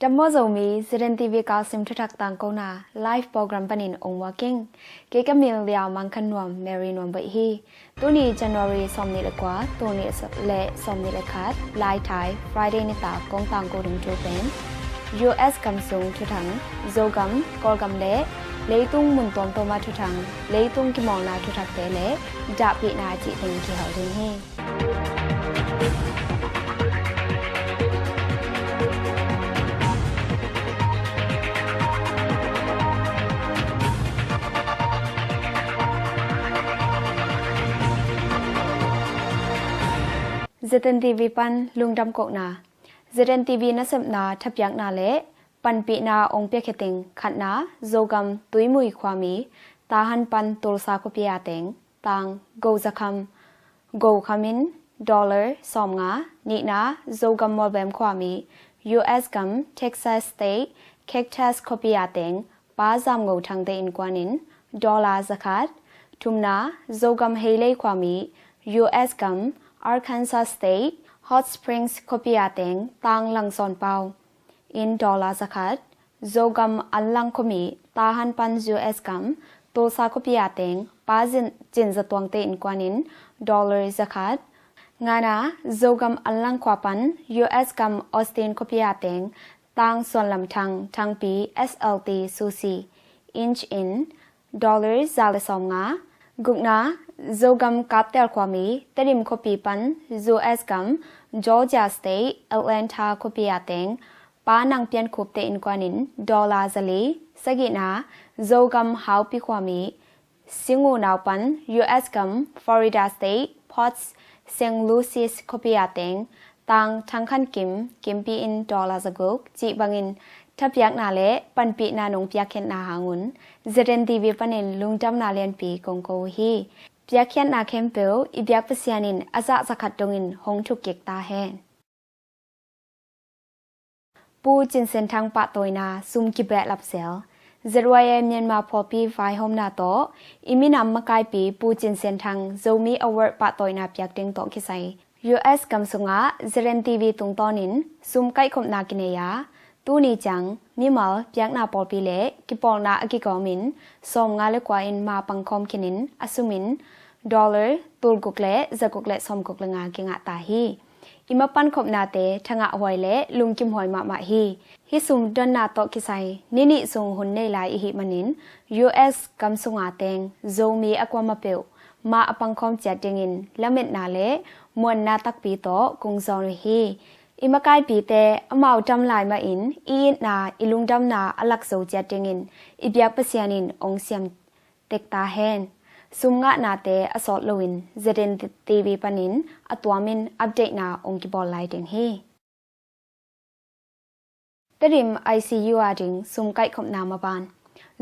ดัมโมโซมี ZNTV กาซิมทุทักต่างโกนาไลฟ์โปรแกรมปนินองวากิ้งเกกมิลเลียวมังคันนวมเมรีนวมเบฮีตัวนี้ January สอมนิลกว่าตัวนี้และสอมนิลคัดไลท์ไทย Friday นิตากงต่างโกดึงจูเป็น US กำซุงทุทังโซกัมกอลกัมเล่เลตุงมุนตอมโตมาทุทังเลตุงกิมองนาทุทักเตเล่ดาปีนาจิติงกิเหาดึงฮีZNTV ปันลุงดำกกนา ZNTV นัสบนาทับยักนาเละปันปีนาองเปียเขติงขัดนาโจกัมตุยมุยความมีตาหันปันตุลสาคพิยาเตงตังโกจะคำโกคามินดอลลาร์สอมงานีนาโจกัมมอลเบมความมี US กัม Texas State Cactus คพิยาเตงป้าจามงูทางเตอินกวานินดอลลาร์สกัดทุมนาโจกัมเฮเลความมี US กัมArkansas State Hot Springs คพิยาเตงตังลังซอนเปาอินดอลลาร์สกัดโจกัมอัลลังคมีตาหันปัน US กัมตัวซาคพิยาเตงป้าจินจะตวงเตอินกวานินดอลลาร์สกัดงานาโจกัมอัลลังควาปัน US กัมออสตินคพิยาเตงตังส่วนลำทังปี SLT ซูซีอินช์อินดอลลาร์ซาเลซอมงากุกนาโจกัมกับเตลความมีเตดิมคปีปัน US กัมจอร์เจียสเตทแอตแลนตาคพิยาเตงป้านังเปียนคุบเตอินกวานินดอลลาร์ซาลีสกินาโจกัมฮาวปีความมีซิงูนาวปัน US กัมฟลอริดาสเตทพอตส์เซนต์ลูเซียสคพิยาเตงตังทังคันกิมปีอินดอลลาร์สกุกจีบังอินทับยักนาเละปันปีนานงเปียกเข็นนาหางุน ZNTV ปันอินลุงจำนาเลียนปีกงโกฮีเปียกเข็นนาเคมเปลอีเปียกเปเซียนินอาซาสักขัดดงอินหงทุกเก็กตาแหนปูจินเซนทางปะตอยนาซุมกิเบลับเซลเจรวายเมียนมาพอปีไฟโฮมนาโตอิมินำมากายปีปูจินเซนทางโจมีอวอร์ดปะตอยนาเปียกดึงโตกิไซ US กำสุงะ ZNTV ตุงตอนินซุมไก่ขบนากิเนียตูนีจังมีมัลเปียกนาปอปีเล่กิปอลนาอกิกอมินสมงาเลกว่าอินมาปังคอมคินินอสุมินดอลลาร์ตูลกุกเล่จะกุกเล่สมกุกเลงากิงะตาฮีอิมาปันขบนาเตทงะหวยเล่ลุงกิมหอยมาฮีฮิซุมดอนนาโตกิไซนิทรงหุนในลายอิหิมันิน US กำสุงาเตงโจมีอความาเปลมาอปังคอมเจดิงินละเม็ดนาเล่มวนนาตักปีโตกุงซอนฮีอิมากายปีเตอมาจำลายมาอินอีนาอิลุงดำนาอลักโซเจดิงินอิบยักเปเซียนินองเซียมเต็กตาแฮนซุมงะนาเตอสอดลวิน ZNTV ปนินอตัวมินอัปเดตนาองกิบอลไลดิงฮีเตดิม ICU อาดิงซุมไก่ขบนามาบาน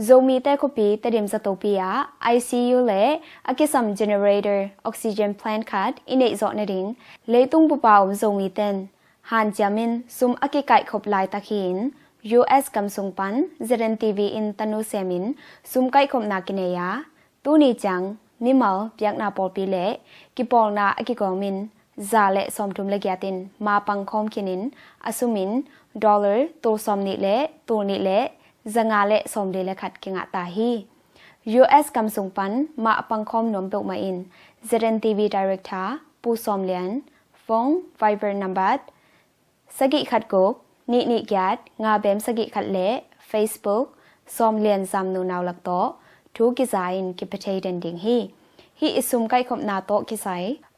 โจมีเตคปีเตดิมสโตปียา ICU เล่อกิซัมเจเนเรเตอร์ออกซิเจนแพลนคัดอินเอซอเนดิงเลตุงปุปาวโจมีเตนฮันจามินซุมอกิไก่ขบลายตะขีน US กำสุงปัน ZNTV อินตนุเซมินซุมไก่ขบนากิเนียตูนีจังมิมัลเปียกนาปอปีเล่กิปอลนาอกิกอมินซาเลสอมทุมเลกยาตินมาปังคอมคินินอสุมินดอลลาร์ตัวสอมนิเล่ตัวนิเล่จังาเลสอมเดเลขัดกิงะตาฮี US กำสุงปันมาปังคอมนมเปกมาอิน ZNTV Director ปูสอมเลียนฟง Viber number สกิขัดกกนิกยัดงาเบมสกิขัดเล่ Facebook สอมเลียนซามนูนาวลักโตทุกิจายนกิปเทเดนดิงฮีอิสุมไก่ขบนาโตกิไซ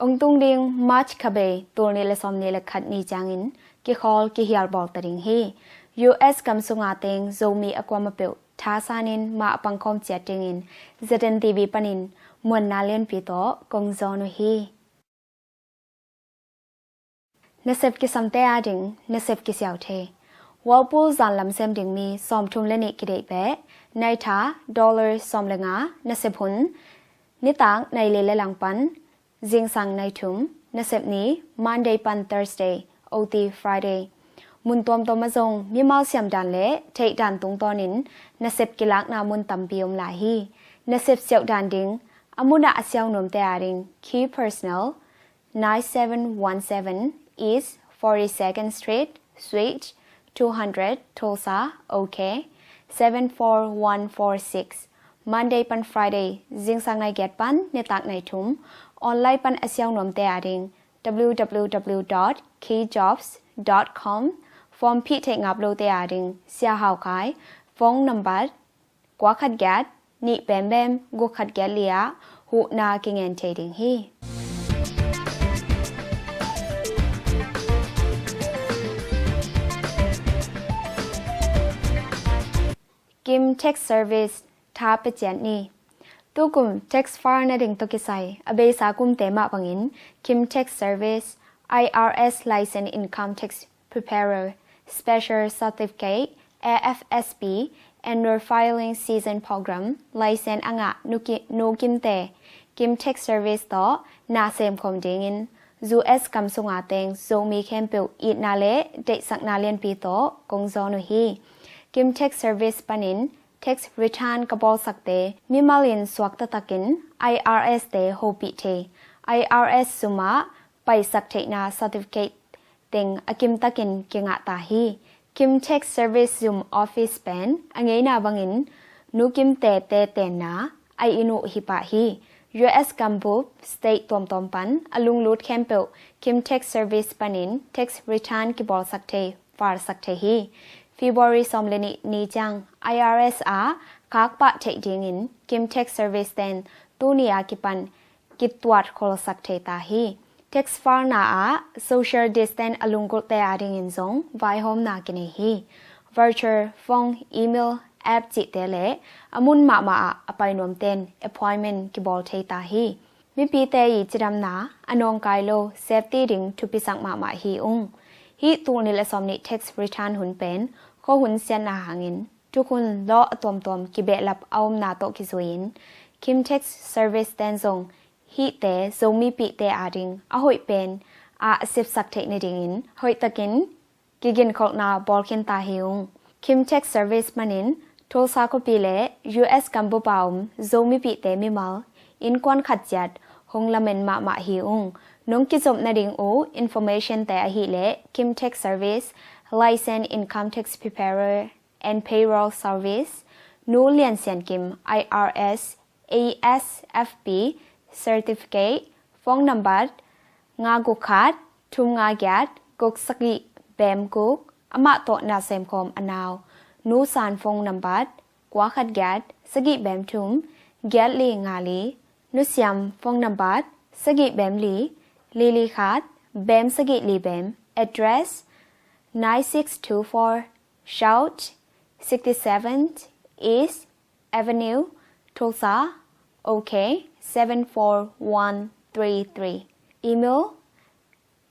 องตุงดิงมาร์ชคาเบตัวเนลซอมเนลขัดนีจางินกิคอลกิฮิอาร์บอลตดิงฮี US กำสุงาเตงโจมีอความาเปลทาซานินมาปังคอมเจียดิงิน ZNTV ปนินมวนนาเลียนปีโตกงจอนุฮีNasep kisamte Ading Nasep kisiauthei Walpole ဇာလမ်ဆမ်ဒင်းမီဆ ோம் ထုံလနေကိဒေပဲနိုင်သာဒေါ်လာဆ ோம் လငါ Nasep ဟွန်နိတန်းနိုင်လေလေလန်ပန်ဇင်းဆန်နိုင်ထုံ Nasep နီ Monday ပန် Thursday OT Friday มุนตอมตอมะซงมีมาเสียมดันเละเทดันตุงตอนิน Nasep กิลักนามุนตัมปียมหลายฮี Nasep เสียวดันดิงอมุนาเสียวนมเตอาดิง Key Personal 9717 East 42nd Street Suite 200 Tulsa OK 74146 Monday pan Friday zing sang nai get pan ne tak nai thum online pan asyang nuamte ading www.keyjobs.com form phi thei ngap lo te ading sia hau khai phone number kwa khat gat ni bem bem go khat gat lia hu na kingen te ding hi Kim Tax Service Thapia ni tukum tax far na ding to kisai abe sa kum tema bangin Kim Tax Service IRS license income tax preparer special certificate AFSP annual filing season program license anga no kimte Kim Tax Service to Nasep khom ding in US kam sunga teng zomi kempel it na le de sak na lian pi to kong zo no hi Kim Tax Service panin tax return kabol sakte mimalin swakta takin IRS te hopi the IRS suma pai sakte na certificate teng akim takin kinga ta hi Kim Tax Service Zoom Office Pen angei na bangin nu kim te na ai inu hi pa hi US Kambu State Tom pan alung lut campel Kim Tax Service panin tax return kibol sakte far sakte hi February somleni ni jang IRS a khak pa thei ding in Kim Tax Service ten tunia kipan kitwat khol sakte ta hi tax far na a social distance alungul te ading in zong vai home na kini hi virtual phone email app chi te le amun ma apai nom ten appointment ki bol thei ta hi mi pi te yi chiram na anong kai lo safety ding to pisang ma hi ung hi tu ni le som ni tax return hun pen ko hun sian na hangin tu kun lo tom Kibehlap aum na to ki zuin Kim Tax Service ten zong hi te zomi pi te ading a hoi pen a sip sak thei ni ding in hoi takin kigin khopna bol khin ta hiung Kim Tax Service manin Tulsa ko pi le US kambu paum zomi pi te mi mal in kwan khat ciat hong lamen ma hiung nong ki zom na ding o information te a hi le Kim Tax Service license income tax preparer and payroll service nu lian sian kim IRS ASFP certificate phone number nga gu khat thum nga gyat gok saki bem guk ama to na sem khom anaw nu san phone number kwa khat gyat sagi bem thum gyat li nga li nu siam phone number sagi bem li khat bem sagi li bem address 9624 Shout 67 East Avenue Tulsa OK 74133 Email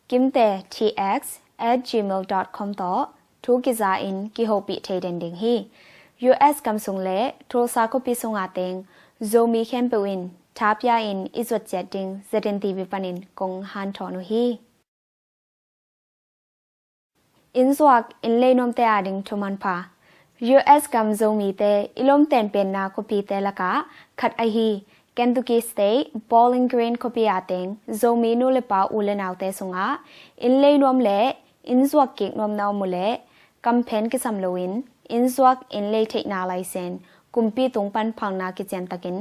kimte@gmail.com to thu kiza in ki hopi thei den ding hi US kamsung le Tulsa ko pi sunga teng zomi campewin Thapia in Innzuak chatting ZNTV panin kong han thonu hi Innzuak Innlei nuamte Ading Thu Manpha US kam zomi te ilom ten pen na kopi te laka khat ai hi Kentucky State Bowling Green kopi ateng zomi nu le pa ulenaw te sunga Innlei nuam le Innzuak ki nuam naw mule kampen ki samloin Innzuak Innlei deihna license kumpi tungpan phangna ki chen takin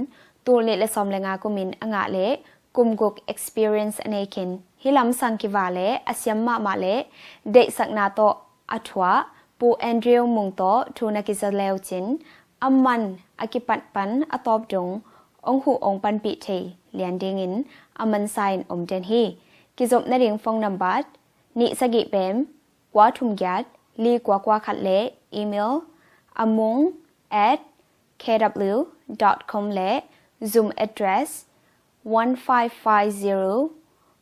tu le som lenga kumin anga le kumguk experience anekin hilam sangkiwa le asyam ma le de sakna to athwa pu Andrew mungto thuna ki zaleu chin amman akipat pan atop dong ong hu ong pan pi the lian ding in aman sign den hi ki zop na ring phone number ni sagi bem kwa thum gyat li kwa khat le email amung@kw.com le Zoom address 1550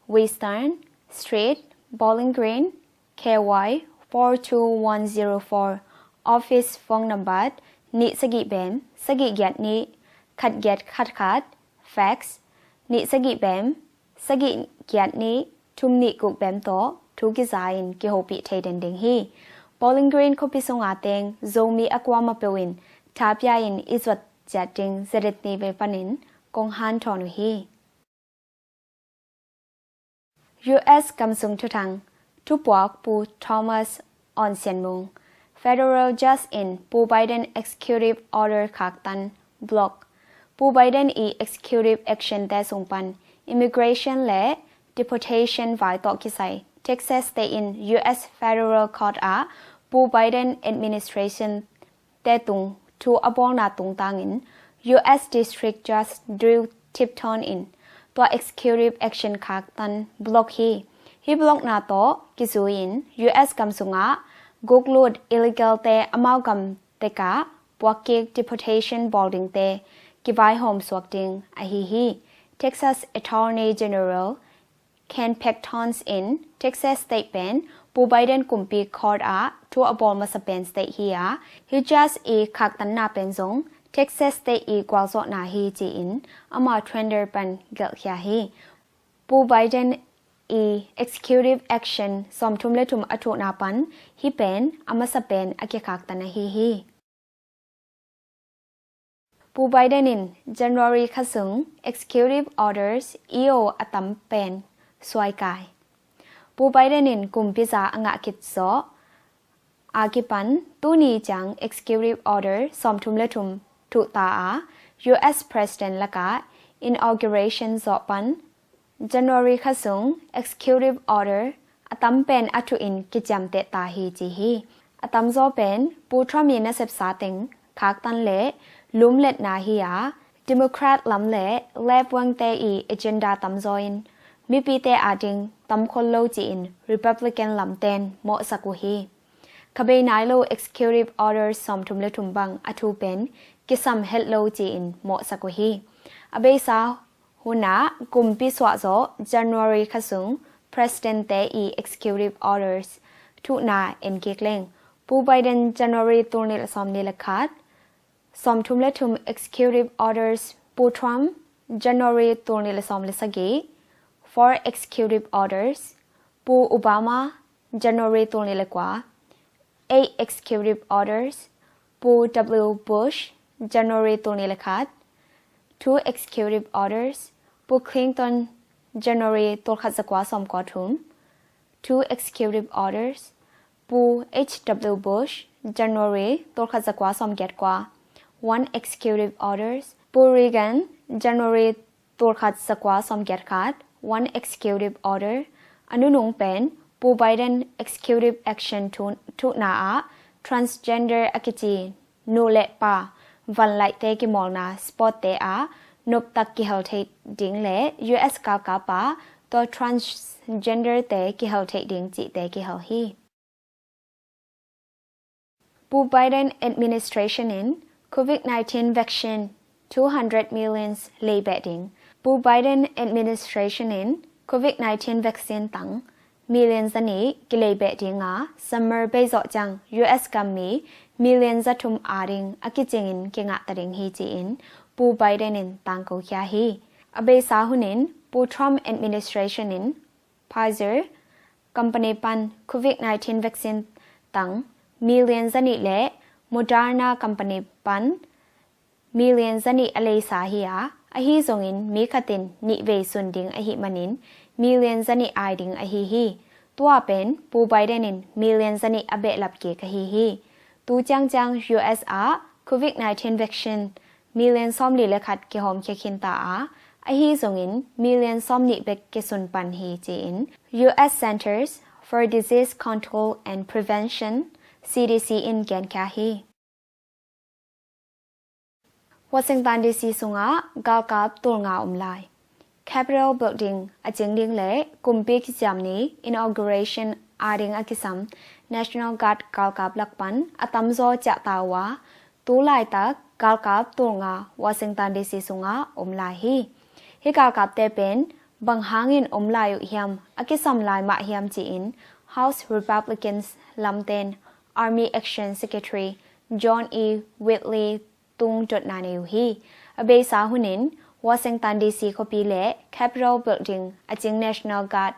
Western Street, Bowling Green, KY 42104. Office phone number ni sagi bem sagi gyat ni khat gyat khat fax ni sagi bem sagi gyat ni thum ni kuk bem to thu ki zain ki hopi thei den ding hi Bowling Green kopi songa teng zomi akwa ma pewin Thapia in Innzuak chatting ZNTV panin kong han thonu hi US kamsung Thuthak Thupwak pu Thomas on Sian mung Federal Judge in ปู Biden Executive Order คักตัน Block ปู Biden Executive Action แต่ส่งปัน Immigration และ Deportation ฝ่ายต่อกิไซ Texas State in U.S. Federal Court ปู Biden Administration แต่ตุงทูอบองนาตุงตางอิน U.S. District Judge Drew Tipton in ตัว Executive Action คักตัน Block ฮีบล็อกนาโตกิซูอิน U.S. กำสุงะกุกลูด illegal เตอมาวกำเตกะปวกเกก deportation boarding เตกิไวโฮมสวกดิงอหิฮี Texas Attorney General Ken Paxton's in Texas State Pen ปู Biden กุมปีคอร์ดทัวอบอลมาสเปน State ฮีฮิจัสคักตันนาเป็นซง Texas State กวาลโซนาฮีจีอินอมาเทรนเดอร์ปันเกลยาฮีปู Biden executive action สมทุมเลทุมอทุนาปันฮิเป็นอมาสเปนอเกคักตันฮีปู Biden in January ขสึง executive orders EO อตัมเป็นสวยกายปู Biden in กุมพิจาองะกิจโซอากิปันตูนีจัง executive order สมทุมเลทุมทุตาUS President ละกะ inauguration โซปันJanuary ขสึง Executive Order อตัมเป็นอทุอินกิจามเตตาฮีจีฮีอตัมโซเป็นปูทรัมนาเซปสาติงคักตันเละลุมเล็ดนาฮีDemocrat ลำเละแลบวังเตagenda ตัมโซอินมิปีเตอาดิงตัมคนโลจีอิน Republican ลำเตนโมสักุฮีคเบนายโล Executive Order สมทุมเลทุมบังอทุเป็นกิซัมเฮลโลจีอินโมสักุฮีอเบซาหุนากุมปิสวะโซ January ขสึง President เตexecutive orders ทุนาเอ็นเกกเลงปู Biden January ตัวนิลสอมนิลคัดสมทุมเลทุม executive orders ปู Trump January ตัวนิลสอมลิสกีfor executive orders ปู Obama January ตัวนิลกว่า8 executive orders ปู W Bush January ตัวนิลคัด2 executive orders ปู Clinton January ตัวขัดสกว่าสมกอทุม 2 executive orders ปู H.W. Bush January ตัวขัดสกว่าสมเกียรติกว่า 1 executive orders ปู Reagan January ตัวขัดสกว่าสมเกียรติขาด 1 executive order อนุนุงเป็นปู Biden executive action ทุนาtransgender อกิจีนูเลปาวันไลเตกิมอลนาสปอตเตนบตักกิเฮลเทดิงเล่ US กากาปาตัว transgender เตกิเฮลเทดิงจิเตกิเฮลฮีปู Biden administration in COVID-19 vaccine 200 million เลเบดิงปู Biden administration in COVID-19 vaccine ตังmillion สนิกิเลเบดิงsummer เบจจัง US กัมมี million จะทุมอาดิงอากิจิงอินกิงะตดิงฮีจีอินปู Biden in ตังโกยาฮีอเบซาหุนินปู Trump administration in Pfizer company ปัน COVID-19 vaccine ตัง million สนิและ Moderna company ปัน million สนิอเลสาฮีอหิซงอินมีขตินนิเวสุนดิงอหิมันิน million สนิไอดิงอหิฮีตัวเป็นปู Biden in million สนิอเบลับเกกฮีฮีตูจัง US COVID-19 vaccine million ซ้อมลีและขัดเกหอมเคคินตาอหิซงอิน million ซ้อมนิเบกเกสุนปันฮีจีอิน US Centers for Disease Control and Prevention CDC in แกนคาฮีWashington DC สุงะกาลกับตัวงาไล Capitol Building อจิงดิงเล่กุมปีกิจามนี้ Inauguration อาดิงอกิซัม National Guard กาลกับลักปันอตัมโซจะตาวาตูไลตักกาลกับตัวงา Washington DC สุงะไลฮีกาลกับเตเป็นบังหางินไลอยู่เฮียมอกิซัมไลมาเฮียมจีอิน House Republicans ลำเตน Army Action Secretary John E. Whitleyตุงจดนาเนวฮีอเบซาหุนิน Washington DC คปีเละ Capitol Building อจิง National Guard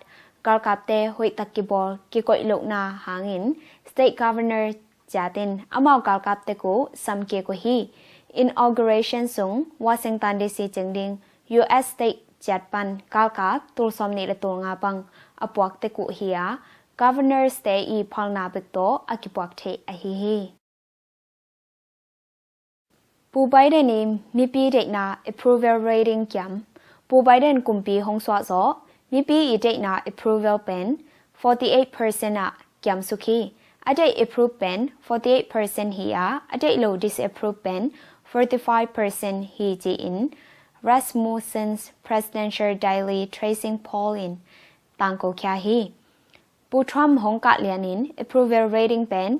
กาลกับเตหุยตักกิบอลกิกอยลุกนาหางิน State Governor จาตินอมาวกาลกับเตกูซัมเกกุฮี Inauguration สุง Washington DC จิงดิง US State จัดปันกาลกับตูสอมนิและตัวงาบังอปวกเตกุฮี Governor stay e palna bikto akipwak the ahihi Pu Biden in mipi deihna approval rating kiam Pu Biden kumpi hongswa zo mipi e deihna approval pen 48% a kiam sukhi adai approve pen 48% hi a adai low disapprove pen 45% hi ji in Rasmussen's presidential daily tracing poll in Taangkona hi Pu Trump hongka lianin approval rating pen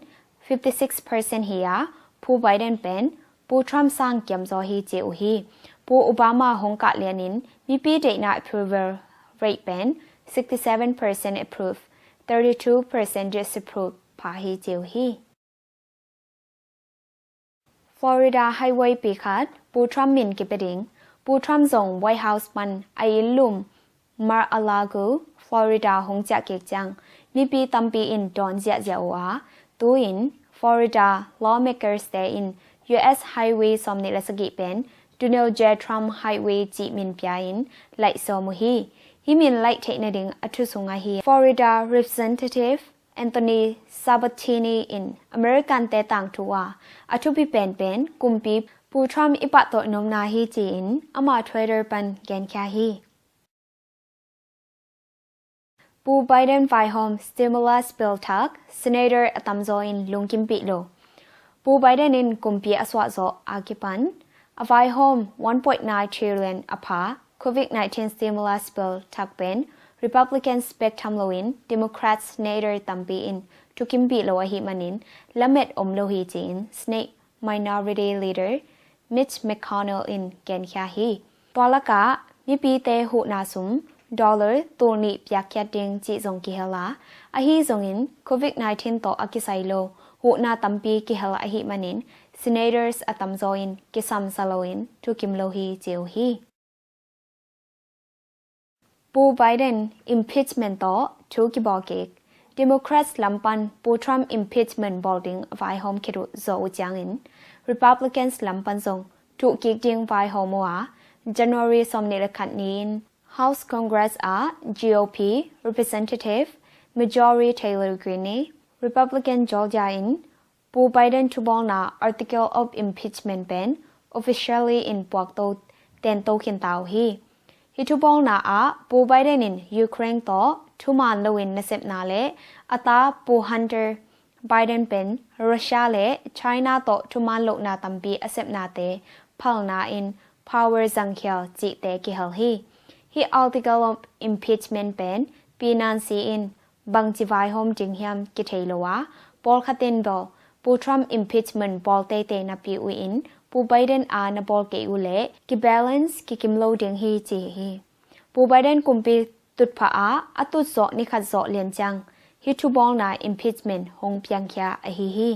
56% hi a Pu Biden pen Pu Trump sang kiam zo hi je u hi Pu Obama hongka lianin mipi deihna approval rate pen 67% approve 32% disapprove pa hi je u hi Florida highway pi khat Pu Trump min kipeding Pu Trump zong White House man ai lum Mar-a-Lago Florida hongja kekjang mipi tampi in don zia zia wa tu in Florida lawmakers stay in US highway somni lasagi pen Donald J Trump highway ji min pyain lai so mu hi min lai theina ding athu sunga hi Florida representative Anthony Sabatini in American te tang thuwa athu pi pen kumpi Pu Trump ipa to nomna hi ji in ama Twitter pan gen kya hi Pu Biden vai home stimulus bill Thuthak Senator atamzo in lungkimpi lo Pu Biden in kumpi aswa zo agipan avai home 1.9 trillion apa COVID-19 stimulus bill Thuthak pen Republicans spectrum loin Democrats Senator tampi in tukimpi lo hi manin lamet lo hi jin Snake Minority Leader Mitch McConnell in gen kya hi Polaka mipi te hu na sum dollar toni pyakyat ding chi zong ki hala ahi zongin COVID-19 to akisai lo hu na tampi ki hala ahi manin senators atamzoin kisam saloin tukim lo hi jeu hi Pu Biden impeachment to thuki bogik Democrats lampan Pu Trump impeachment voting vai home kiru zo jangin Republicans lampan zong thuki ding vai home wa January somni lakhat nin House Congress are GOP Representative Majority Taylor Greene Republican Georgia in Pu Biden tubolna article of impeachment ban officially in Puakto Tento Kintao hi Hitubbolna a Pu Biden in Ukraine to Thuman lowin Nasep na le ata Pu Hunter Biden pen Russia le China to Thuman lo na tampi asep na te phalna in power zangkhyal ji te ki hal hi He article of impeachment ban Pinansi in Bangjiwai home Jinghyam Kitailowa Paul Khatin bo Pu Trump impeachment Paul Te na pi in Pu Biden a na Paul ke ule ki balance ki kimlo ding hi chi hi Pu Biden kumpi tutpha a atut zo ni khat zo lian chang hi thu bol na impeachment hong pyang kya a hi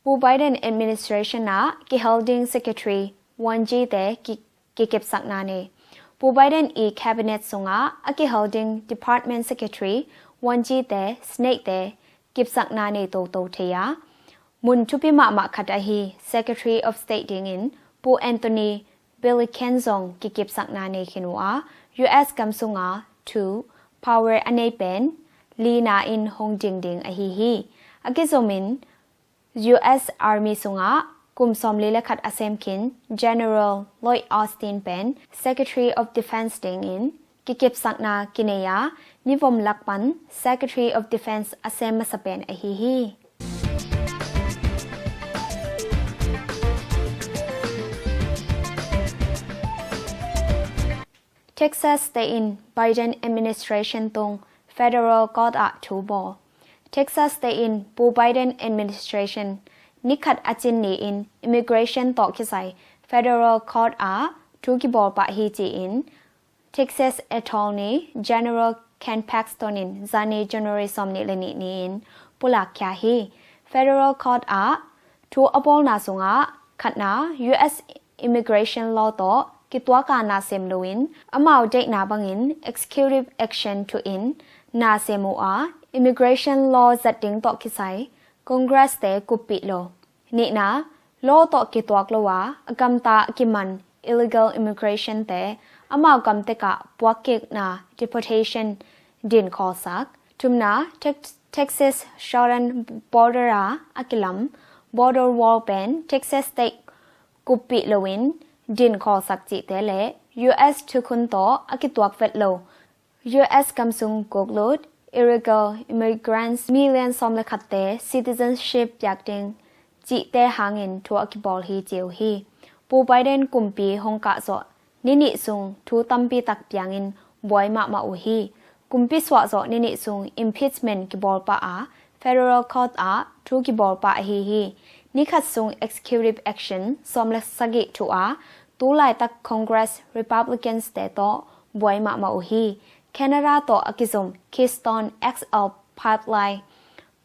Pu Biden administration na ki holding secretary 1G te ki kep sakna ne Pu Biden e cabinet sunga aki holding department secretary 1G te snake te kip sakna ne to theya mun thupi ma khat a hi secretary of state ding in Pu Anthony Billy Kenzong ki kip sakna ne khinwa US kamsunga 2 power ane pen lina in hong ding a hi akizomin US Army sunga kum somli lakhat asem kin General Lloyd Austin pen Secretary of Defense ding in kikip sakna kineya nivom lakpan Secretary of Defense asem masapen a hi Texas stay in Biden administration tong federal court a two ball Texas stay in Pu Biden administration Nikhat achin ni in immigration to kisai federal court a tuki bol pa hi ji in Texas attorney general Ken Paxton in zani January somni leni ni in pulak kya hi federal court a thu apol na sunga khatna US immigration law to kitwa ka na sem loin amau deihna bangin executive action to in na semu a immigration law zatting to kisai Congress te kupi lo ni na law to kitwak lo wa akamta kiman illegal immigration te amau kamte ka puakek na deportation ดินคอสักทุมนาTexas Southern Border Akilam Border Wall Ben Texas State กุปิลวินดินคอสักจิเตเล US ทุกคนต่ออากิตวกเฟดโล US กำซุงกกลุด illegal immigrants millions สมเลขัดเต citizenship อยากดึงจิเตหาเงินทัวอากิบอลฮีเจียวฮีปูไบเดนกุมปีฮงกะโซนิซุงทูตัมปีตักเปียงอินบอยมาอุฮีกุมปีสวะโซนิซุง impeachment กิบอลปะอา federal court อาทูกิบอลปะฮีนิคัดซุง executive action สมเลสกิทัวตูไลตัก Congress Republicans เตโตบอยมาอุฮีแคนาดาโตอากิซุม Keystone XL pipeline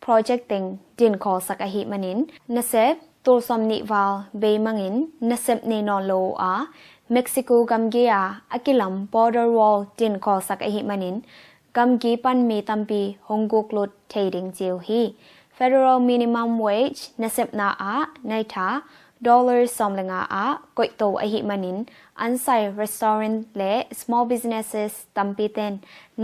projecting ดินคอสักหิมันินนาเซปตูสมนิวาลเบมังอินนาเซปเนนอโลอาเม็กซิโกกัมเกียอากิลัม border wall ดินคอสักหิมันินกัมกีปันมีตัมปีฮงกุกลุดเทดิงเจียวฮี federal minimum wage นาเซปนาอาในท่า$สมลงอาก๋วยโตอหิมันินอันไซ restaurant และ small businesses ตัมปีเตน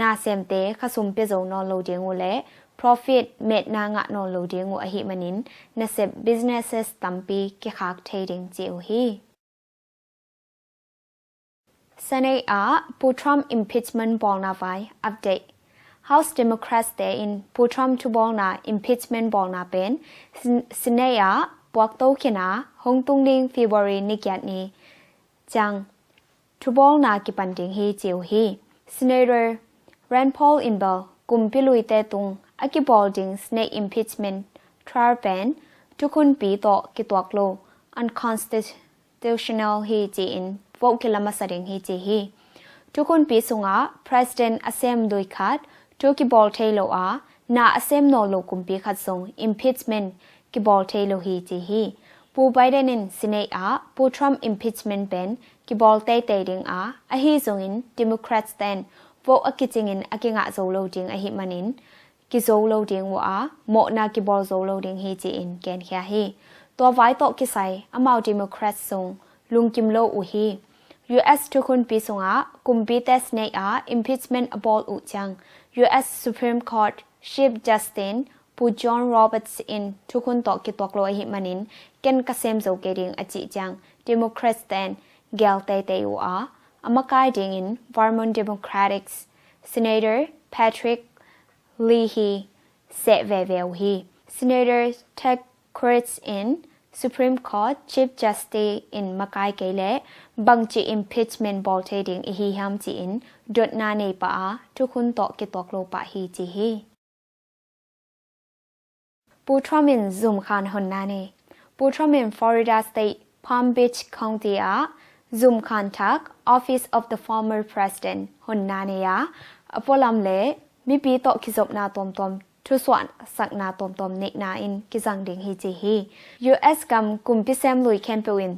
นาเซมเตขสุมเปโซนอโลเดียงและ profit เม็ดนางะนอโลเดียงอหิมันินนาเซป businesses ตัมปีกิคักเทดิงเจียวฮีSenate ปูทรัม impeachment บอลนาไว update House Democrats เตอินปูทรัมทูบอลนา impeachment บอลนาเป็น Senate ปวกโตเขนาฮงตุงดิง February นิกยัดนี้จังทูบอลนากิปันดิงฮีเจียวฮี Senator Rand Paul in Bell กุมพิลุยเตตุงอากิบอลดิง Snake impeachment trial ban ทุกคนปีโตกิตวกโล unconstitutional ฮีจีอินโวกิลามาสดิงฮีจีฮีทุกคนปีสุงะ President อาเซมโดยคัดทุกิบอลเทโลอานาอาเซมโนโลกุมปีคัดส่ง impeachmentกิบอลเทโลฮีจีฮีปูไบเดนินซิเนอาปูทรัม impeachment เป็นกิบอลเตเตดิงอาอฮีซงอิน Democrats เตนโวอากิจิงอินอากิงะโซโลดิงอหิมันินกิโซโลดิงวะโมนากิบอลโซโลดิงฮีจีอินแกนแคฮีตัวไว้โตกิไซอมาว Democrats ซงลุงกิมโลอุฮี US ทุกคนปีสงะกุมปีเตสเนอา impeachment อบอลอุจัง US Supreme Court Chief Justice ปูจอห์นโรเบิร์ตส์อินทุกคนต่อกิตวกโลอหิมันินเกนกเซมโซเกดิงอจิจัง Democrats เตนเกลเตเตอูอาอมากายดิงอิน Vermont Democrats Senator Patrick Leahy เซเวเวลฮี Senator Ted Cruz in Supreme Court Chief Justice in มากายเกเลบังจี impeachment บอลเทดิงอหิฮัมจีอินดดนาเนปะทุกคนต่อกิตวกโลปะฮีจีฮีปูทรัมมินซุมคานฮอนนาเนปูทรัมมิน Florida State Palm Beach County ซุมคานทัก Office of the Former President ฮอนนาเนียอพอลัมเลมิปีโตคิซบนาตอมทุสวนสักนาตอมเนกนาอินกิจังดิงฮีจีฮี US กัมกุมพิเซมลุยแคนเปวิน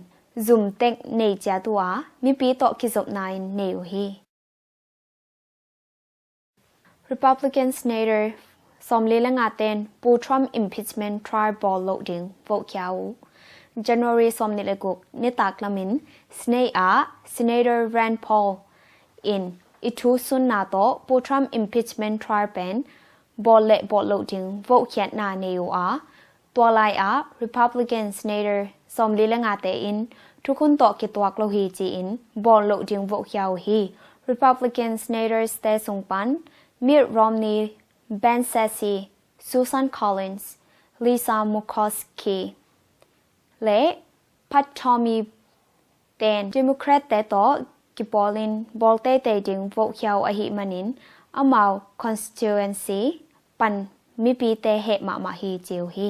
ซุมเต็กเนจาตัวมิปีโตคิซบนาอินเนวฮี Republican Senatorสมลีละงาเตนปูทรัม impeachment trial บอลโลดิงโวกยาว January สมนิเลกุกนิตากลามิน Senator Rand Paul in อิทูซุนนาโตปูทรัม impeachment trial เป็นบอลเละบอลโลดิงโวกเขียนนาเนวตัวลายRepublican Senator สมลีละงาเตอินทุกคนต่อกิตวกโลฮีจีอินบอลโลดิงโวกยาวฮี Republican Senator สเตสงปันMitt Romney Ben Sasse, Susan Collins, Lisa Murkowski และพัททอมีเตน Democrat แต่ต่อกิบอลินบอลเตเตดิงโวกยาวอหิมันินอมาว constituency ปันมิปีเตเหมาฮีเจียวฮี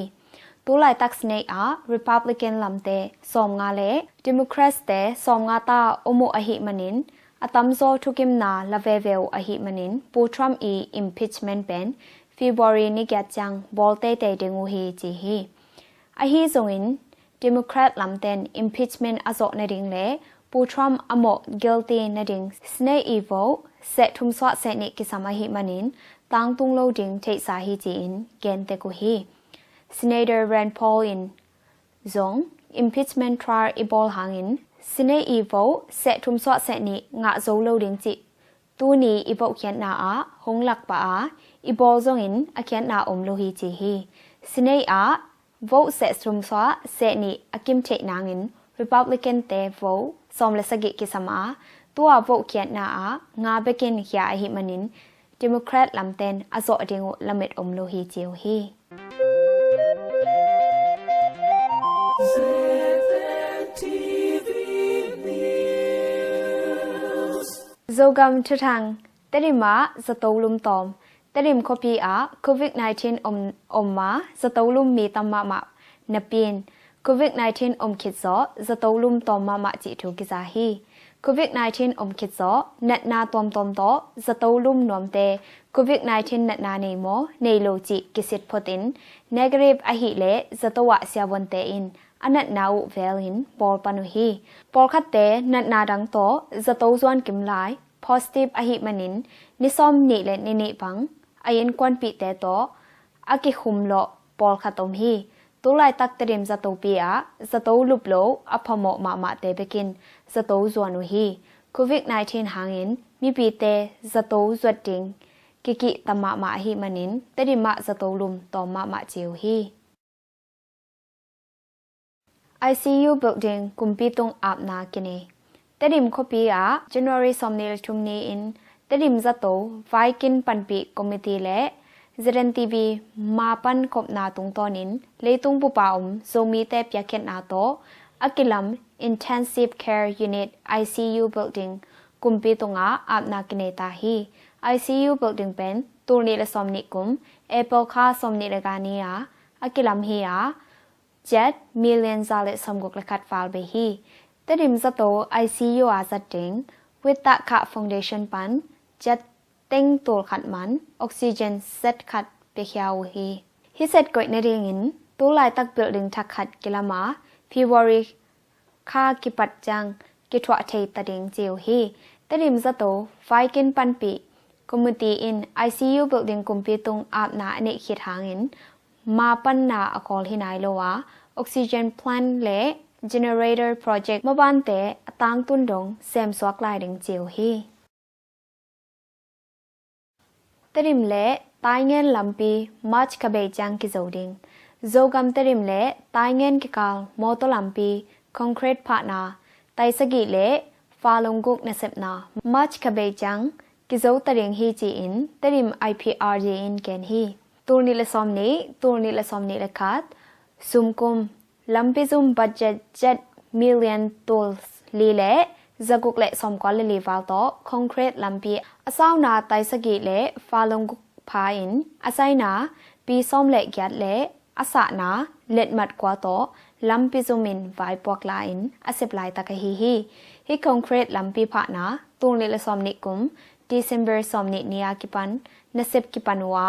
ตุไลตักสเนอา Republican ลำเตสอมงาเล Democrat เตสอมงาตาอโมอหิมันินอตัมโซทุกิมนาลาเวเวลอหิมันินปูทรัมอี impeachment เป็น February นิกยัดจังบอลเตเตดิงูฮีจีฮีอหิซงอิน Democrat ลำเตน impeachment อโซนดิงเลปูทรัมอโม guilty นดิง Snake evil เซทุมสวะเซนิกิสามาหิมันินตังตุงโลดิงเทสาฮีจีอินเกนเตกุฮี Senator Rand Paul in ซง impeachment trial อีบอลหางอินSine evil เสทุมสวะเสนิงะโซโลดิงจิ ตูนี้อีโบเขียนนาอาหงหลักปะอาอีโบซงอินอาเขียนนาอมโลหิจีฮีสิเนอาโวเสสรุมสวะเสนีอากิมเทนางอิน Republican เตโวสอมเลสกิกิสมาตัวโวเขียนนาอางาเบกินเขียอหิมันิน Democrat ลำเต็นอาโซอดิงละเม็ดอมโลหิจิวฮีโจกัมทุทังเตริมาสตูลุมตอมเตริมคบีอาโควิด-19อมมาสตูลุมมีตัมมาเนปีนโควิด-19อมคิดซอสตูลุมตอมมาจิทุกิซาฮีโควิด-19อมคิดซอเนตนาตอมโตสตูลุมนวมเตโควิด-19เนตนาเนโมเนโลจิกิสิตพตินเนกรีบอหิเลสตวะเสียวันเตอินอันนัดนาอุเวลินปอลปานุฮีปอลคัตเตนัดนาดังโตสตูซวนกิมไลpositive อหิมันินนิซอมนิเลนิบังอายันควันปีเตโตอากิคุมโลปอลคัตอมฮีตุไลตักเตริมสตูปีอาสตูลุบโลอพโมมาเตเบกินสตูซวนุฮีโควิด-19หางอินมีปีเตสตูสวดดิงกิตมมาอหิมันินเตริมะสตูลุมตอมาจิวฮีICU building กุมปีตงอาบนากินเตดิมคบีอา January สมเนลทุมนีอินเตดิมจัตโตไฟกินปันปีคอมมิตี้เล่ ZNTV มาปันขบนาตุงตอนินเลตุงปุปาอมโซมีเตปยาเคนนาโตอากิลัม Intensive Care Unit ICU building กุมปีตงอาบนากินตาฮี ICU building เป็นตูนีละสมนิกุมเอเปิลคาสมนิละกานีอาอากิลัมฮีอา7 million zale samgok lekat fal behi tedim zato ICU azating with that khat foundation pan jet teng tol khat man oxygen set khat bekhiau hi said koi na ring in tu lai tak building thak khat kilama February kha kipat jang ki thwa thei tading jiu hi tedim zato faikin pan pi community in ICU building kumpi tung ap na ane khit hanginมาปันนาอคอลหินายโลวาออกซิเจนพลันและเจเนเรเตอร์โปรเจกต์มาบ้านเตะตางตุนดงเซมสวกลายดึงเจียวฮีตริมเละตายเงินลำปีมาชกเบจังกิโจดิงโจกัมตริมเละตายเงินกิกาลมอตลำปีคอนกรีตพานาไตสกิเละฟาลงกุกเนเซปนามาชกเบจังกิโจตริงฮีจีอินตริม IPRJ อินแกนฮีตูนิละซอมนี้ละคัดซุมกุมลัมปิซุมบัดเจ็ต7 million dollars ลีเละจะกุกเละซอมกว่าลีวาลโตคอนกรีตลัมปีอาซาวนาไตสกิเละฟาลงกุกพาอินอาไซนาปีซอมเละยัดเละอาสานาเล็ดมัดกว่าโตลัมปิซุมินไวปวกลาอินอาเซปไลตะกะฮีคอนกรีตลัมปีพานาตูนิละซอมนิกุม December ซอมนิเนียกิปันNasepกิปันวา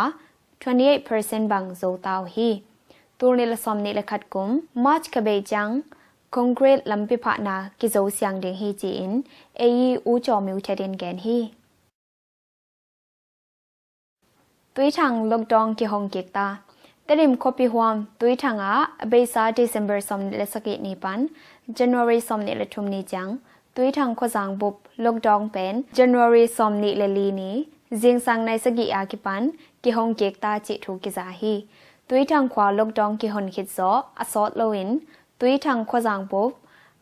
28% บังโซตาวฮีตูนิละซอมนิละขัดกุมมาร์ชกะเบจังคอนกรีตลัมปิพะนากิโจเสียงเดงฮีจีอินเอยีอูจอมิวเทเดนแกนฮีตุยทางลกดองกิฮองเกกตาเตริมคอปิฮวมตุยทางเบซา December ซอมนิละสกินีปัน January ซอมนิละทุมนีจังตุยทางขวางบุบลกดองเป็น January ซอมนิละลีนีจิงสังในสกิอากิปันกิฮงเกกตาจิทูกิซาฮีตุยทางขวาลกดองกิฮอนคิดซออสอดโลอินตุยทางขวางบุบ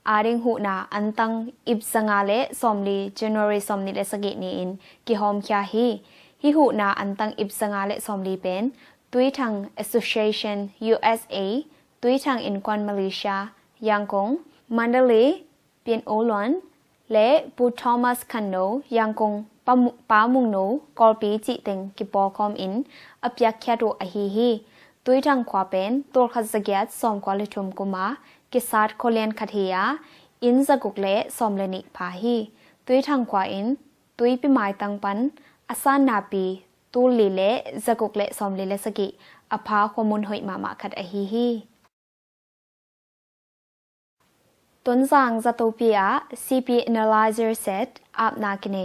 อาดิงหูนาอันตังอิบสังอาเลสอมลี January สอมนิเลสกินีอินกิฮอมคยาฮีหูนาอันตังอิบสังอาเลสอมลีเป็นตุยทาง Association USA ตุยทางอินควันมาเลเซียยังกงมันเดลีเปียนโอลอนและปูทอมัสคันโนยังกงป้ามุงโนกอลปีจิติงกิปอคอมอินอพยักแคโรอฮีตุยทางขวาเป็นตัวขัดสกัดสอมควาลิทุมกุมากิสาดโคเลียนคัทเฮียอินจะกุกเละสอมเลนิพาฮีตุยทางขวาอินตุยปิไม้ตังปันอาซานาปีตูลีเละจะกุกเละสอมลีเลสกิอภาขมุนหอยมาขัดฮีต้นสังจะตูปีอา CP Analyzer Set อาบนากิน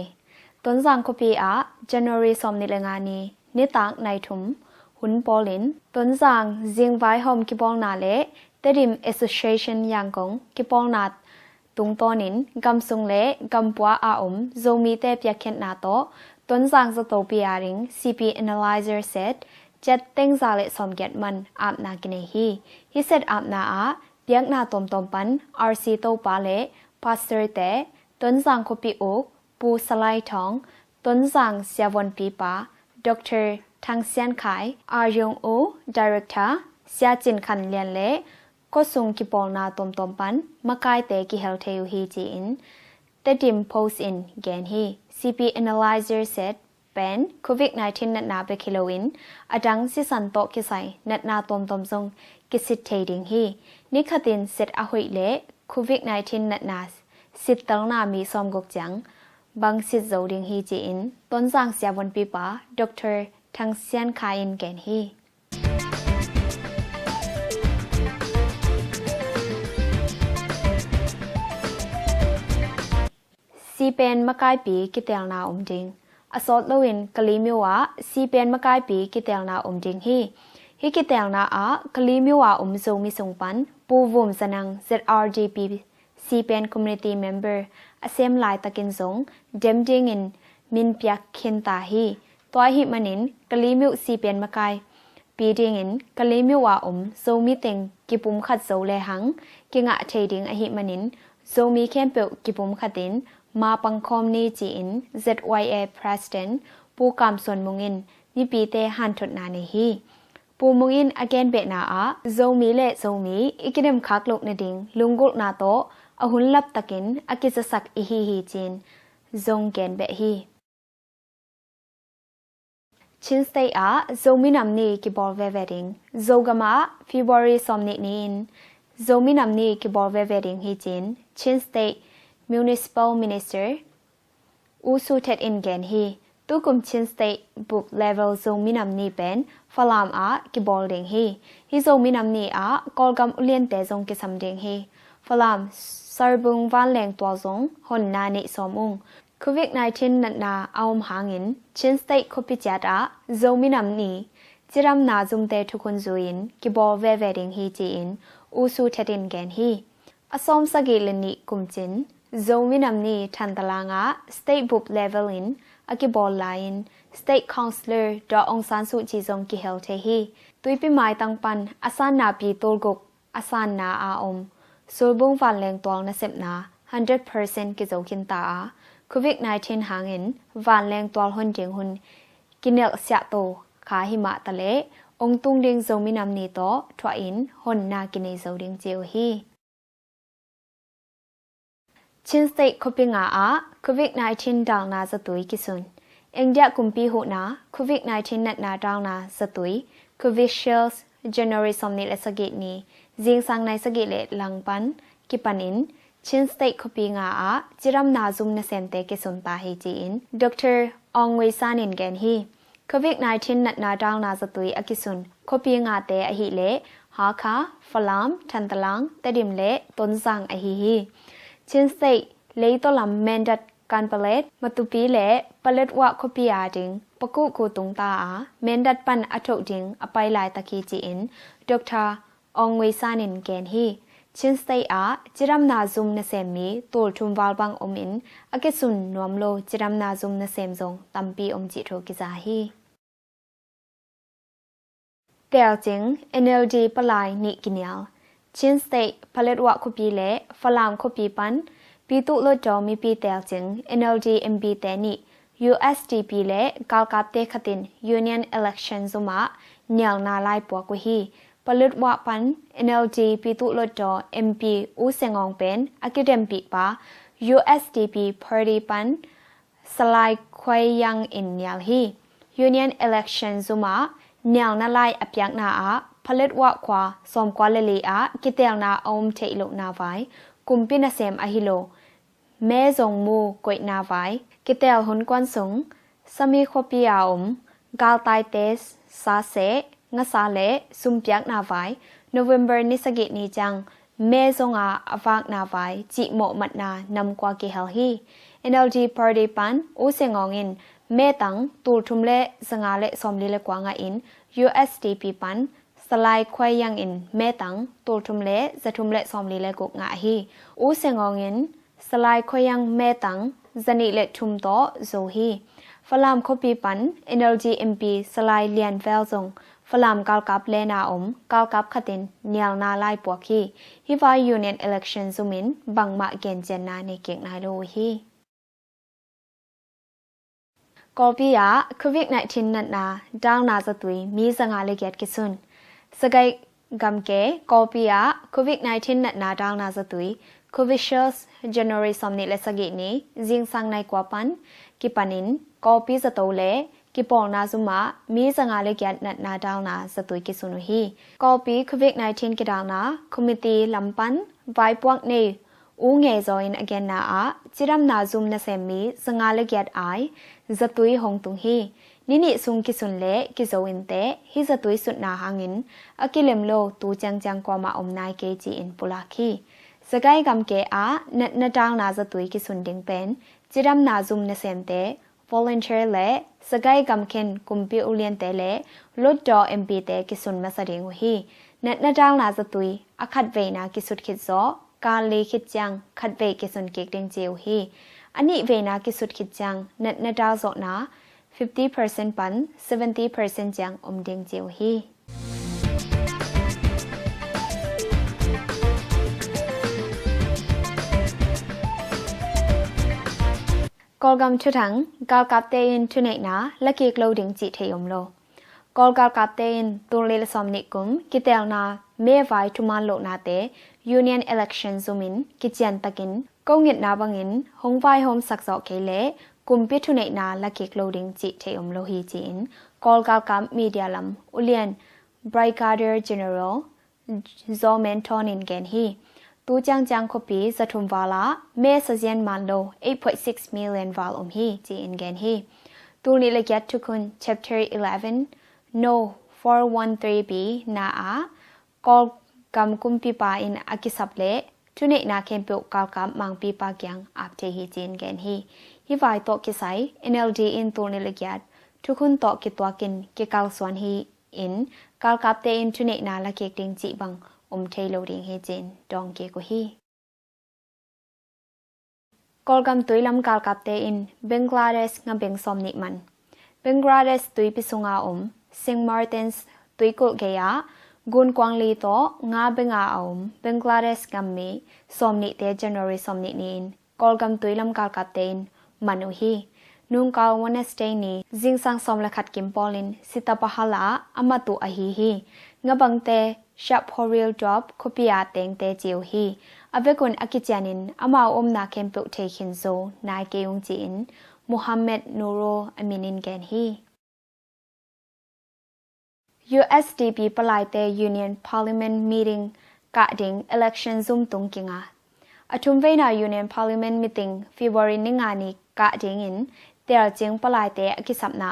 ต้นสังคปีอา January สอมนิลงานีนิตักในถุมหุนปอลินต้นสังจิงไว้หอมกิปองนาเลเตดิม Association ยังกงกิปองนาตุ ตุงโตนินกำซุงเละกำปัวอาอมโซมีเตเปียเข็นนาโตต้นสังสโตปีอาริง CP Analyzer said จัดเต็งซาเลสอมเก็ตมันอาบนากินhe said อาบนาอาเปียกนาตอมปัน RC โตปาเลพาสเตอร์เตต้นสังคปีโอกปูสไลทองต้นสังเสียวันปีปาดรทางเซียนขายอายงโอ Director เสียจินคันเลียนเละก็ส่งกิปอลนาตอมปันมากายเตกิเฮลเทยูฮีจีอินTedim post in gen he CP Analyzer said pen COVID-19 นัดนาไปคิโลอินอดังสิสันโตกิไซนัดนาตอมซงกิสิเทดิงฮีนิคตินเซตอหุยเละ COVID-19 นัดนาสิตตลนามีซอมกกจังบังสิตโจดิงฮีจีอินต้นสังเสียวันปีปาดรทางเซียนคายินแกนฮีซีเป็นมะกายปีกิเตลนาอมดิงอสอดลวินกะลีมิวะซีเป็นมะกายปีกิเตลนาอมดิงฮีกิเตลนาอะกะลีมิวะอมโซมิสงปันปูวุมสนัง ZRGP ซีเป็นคอมมูนิตี้เมมเบอร์อเซมไลตะกินซงเดมดิงอินมินเปียกเคนตาฮีตัวหิมันินกะลีมิวซีเป็นมะกายปีดิงอินกะลีมิวะอมโซมิเต็งกิปุมขัดโซเลหังกิงะเทดิงอหิมันินโซมีเข้มเปกิปุมขัดินมาปังคอมนีจีอิน ZYA President ปูกามส่วนมุงินมีปีเตหันทดนาในฮีปูมุงินอเกนเบนาอาโซมีเลโซมีอีกิเดมคักโลกนดิงลุงกุลนาโตอหุนลับตะกินอากิจสักอีฮีจีนซงเกนเบฮีชินสเตย์อาโซมีนำนีกิบอลเวเวดิงโซกามาฟิบรีสอมนินีนโซมีนำนีกิบอลเวเวดิงฮีจีนชินสเตย์Municipal Minister Usu Ted in Gen he Tukum Chin State Book Level Zong Minam Ni Ben Falam A Kibolding he Zong Minam Ni A Kolgam Ulien Te Zong Kisamding he Falam Sarbung Van Leng Tua Zong Hon Na Ni Somung COVID-19 Nat Na Aum Hangin Chin State Kopichiat A Zong Minam Ni Jiram Na Zum Te Tukun Zuin Kibol Veveding he Ji in Usu Ted in Gen he Asom Sagilini Kumchin Zong Minam Ni Tantalanga State Book Level in Akibol Line State Councillor Do Ong San Suu Kyi Zong Ki Hel Te Hi Tui Pi Mai Tang Pan Asan Na Pi Tol Gok Asan Na A Om Sulbung Van Leng Tual Nasep Na 100% Ki Zong Kin Ta A COVID-19 Hangin Van Leng Tual Hun Ding Hun Kinel Sia To Kha Hima Tale Ong Tung Ding Zong Minam Ni To Thwa In Hon Na Kini Zong Ding Jiu Hi Chin State Kopinga A COVID-19 Dang Na Zatui Kisun India Kumpi Hu Na COVID-19 Nat Na Dang Na Zatui COVID Shields January Somni Le Sagit Ni Jing Sang Nai Sagit Le Lang Pan Kipanin Chin State Kopinga A Jiram Na Zum Na Semte Kisun Ta Hi Ji In Dr. Ong Wei Sanin Gen Hi COVID-19 Nat Na Dang Na Zatui Akisun Kopinga Te A Hi Le Haka Falam Tantalang Tedim Le Ton Sang A Hi Hi Chin State လေတော်လမ်မန်ဒတ်ကန်ပလက်မတူပီလေပလက်ဝခပီယာဒင်းပကုကိုတုံတာမန်ဒတ်ပန်အထုတ်ဒင်းအပိုင်လိုက်တခီချီအင်ဒေါက်တာအောင်ဝေစာနင်ကန်ဟီChin State အားจิรัมนาซุมนเซมมีตูลทุมวาลบังอมินอเกซุนนวมโลจิรัมนาซุมนเซมซงตัมปีอมจิโทกิซาฮีเตลจิง NLD ปลายนิกิเนียลChin State ผลิตวะคปีเลฝรั่งคปีปันปีตุลจอมีปีเตลจิง NLD MB เตนิ USDP เลกาลกับเตขติน Union Election ซุมะเนียลนาลายปัวกุฮีผลิตวะปัน NLD ปีตุลจอ MP อูเซงองเป็นอะคิเดมปีปา USDP Party ปันสลายควายยังอินเนียลฮี Union Election ซุมะเนียลนาลายอพยักนาอาผลิตวะควาสมกว่าเลลีอากิเตลนาอมเทโลนาไวกุมปินาเซมอหิโลแม่จงมูกวยนาไวกิเตลหุนกวนสงสมีคปีอาอมกาลไตเตสซาเซงะซาเลซุมเปียกนาไวโนเวมเบอร์นิสกินีจังแม่จงอาอวากนาไวจิโมมัดนานำกว่ากิเฮลฮี NLD Party ปันอูเซงองอินแม่ตังตูลทุมเลสงาเลสอมลีเลกว่างอิน USDP ปัน สลายควายยังอินแม่ตังตัวทุมเละจะทุมเละซอมลีเละกกงะฮีอูเซงองอินสลายควายยังแม่ตังจะนิเละทุมโตโซฮีฝรั่งคบีปัน Energy MP สลายเลียนเวลซงฝรั่งกาลกับเลนากาลกับขัดินเนียลนาไลปวกฮีฮิวายูเนียนเอเล็กชันซูมินบังมาเกนเจนนาในเก่งนายโลฮีกอลปียาโควิด-19 นัดนาดาวนาจะตุยมีสังหาเลเกียดกิซุนสกายกำเกกอลปียาโควิด-19 นัดนาดาวนาจะตุยโควิดเชื้อJanuary สมนิเลสกินี้จิงสังในกว่าปันกิปันินกอลปีจะโตเลกิปองนาซุมามีสังหาเลเกียดนัดนาดาวนาจะตุยกิซุนฮีกอลปีโควิด-19 กิดาวนาคอมมิตี้ลำปันไว้พวกนี้อูเงยจอยน์อเกนนาอาจิรัมนาซุมนาเซมีสังหาเลเกียดไอจะตุยหงตุงฮีนี่ซุงกิสุนเล่กิโจอินเตฮิจะตุยสุดนาหังอินอากิเลมโลตูจังกว่ามาอมนายเกจีอินปุลาคีสกายกำเกอาเนดาวนาจะตุยกิสุนดิงเป็นจิรัมนาซุมนาเซมเต volunteer เล่สกายกำเคนกุมปิอุเลียนเตเล่ลุดดอเอ็มพีเตกิสุนมาสดิงฮีเนดาวนาจะตุยอาคัดเวนากิสุดคิดโซการเลคิดจังคัดเวกิสุนเกกเดงเจียวฮีอันนี้เวนากิสุดคิดจังเนดาวโซนา50% ปัน 70% จังอมเดงเจียวฮีกอลกำชุดถังกาลกับเตอินทุเนกนาและเกกโลดิงจิเทยมโลกอลกาลกับเตอินตัวเลลสอมนิกุมกิเตลนาเมวายทุมานโลนาเตยูเนียนเอเล็กชันซูมินกิเจียนตะกินกงเงิดนาบังอินหงไวโฮมสักษอเคเลกุมพิทุเนนาและเกกโลดิงจิเทอมโลฮีจีนกอลกาลกัมมีเดียลัมอุเลียนไบรกาเดอร์เจเนอรัลโซเมนทอนินเกนฮีตูจังคบีจะทุมวาลาเมสเซียนมันโล 8.6 million วาลอมฮีจีนเกนฮีตูนิเลเกตทุกุน chapter 11 no 413b นาอากอลกัมกุมปีปาอินอากิสับเลทุเนนาเคมเปลกาลกัมมังปีปายังอับเทฮีจีนเกนฮีฮิวายโตกิไซ NLD อินตัวนิลเกียดทุกคนโตกิตัวกินกิกาลสวนฮีอินกาลกับเตอินทุเนนาละเกกดิงจิบังเทโลดิงฮีจินดองเกกุฮีกอลกัมตุยลำกาลกับเตอินเบงกลาเดสงาเบงซอมนิมันเบงกลาเดสตุยปิสุงาซิงมาร์ตินส์ตุยกุลเกียกุนกวางลีโตงาเบงอาเบงกลาเดสกัมมีซอมนิเตจันวารีซอมนินินกอลกัมตุยลำกาลกับเตอินมนุฮีนุงกาลวันเนสเตนีจิงสังสอมละขัดกิมปอลินสิตาปะฮลาอามาตุอาฮีงาบังเตชับฮอริลดรอปคปิยาเตงเตจิวฮีอเวกุนอากิจานินอามาอมนาเคมปุเทคินโซนายเกยงจีนมูฮัมเหม็ดนูโรอามินินเกนฮี USDP ปลายเต Union Parliament Meeting กะดิง Election Zoom ตุงกิงาอทุมเวนา Union Parliament Meeting February นิงานิกะดิงอินเตลจิงปลายเตอกิสับนา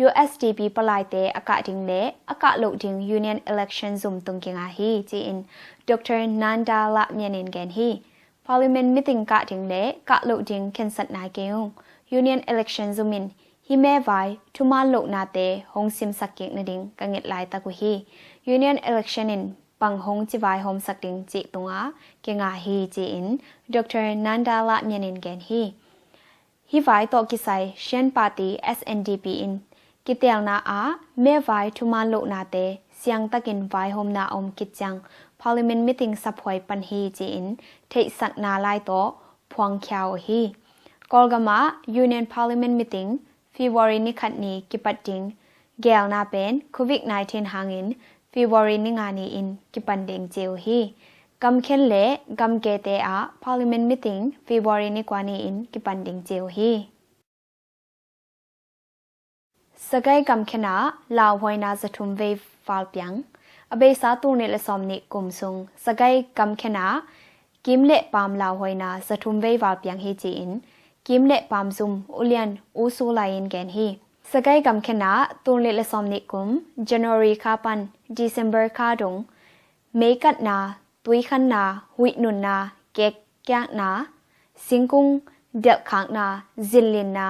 USDP ปลายเตอากาดิงเลอากาโลดิง Union Election Zoom ตุงกิงาฮีจีอินDr. Nanda La เมียนินเกนฮี Parliament Meeting กะดิงเลกะโลดิงเคนสัตนาเกยง Union Election Zoom อินฮิเมไวทุมาโลนาเตหงซิมสักกิงนดิงกังเงตลายตะกุฮี Union Election อินปังหงจิวายโฮมสักดิงจิตุงาเกงาฮีจีอิน Dr. Nanda La เมียนินเกนฮีฮิไวโตกิไซเชียนปาร์ตี้ SNDP อินกิเตียงนาอาเมไวทุมาโลนาเตเสียงตะกินไวโฮมนาอมกิจจัง Parliament Meeting สับหวยปันฮีจีอินเทสักนาลายโตพวงเขียวฮีกอลกามา Union Parliament Meeting February นิขัดนีกิปัดดิงเกลนาเป็นโควิด-19 หางอิน February นิงานีอินกิปันดิงเจียวฮีกำเข็นเละกำเกเตอา Parliament Meeting February นิกวานีอินกิปันดิงเจียวฮีสกายกำเขนาลาวหวยนาจะทุมเวฟาลเปียงอเบสาตูเนลสอมนิกุมซุงสกายกำเขนากิมเละปามลาวหวยนาจะทุมเวฟาลเปียงฮีจีอินกิมเละปามซุมอุเลียนอูซูไลน์แกนฮีสกายกำเขนาตูเนลสอมนิกุม January คาปัน December คาดงเมกัดนาตุยขันนาหุยนุนนาเก็กแกนาสิงกุงเดลขางนาซิลลินนา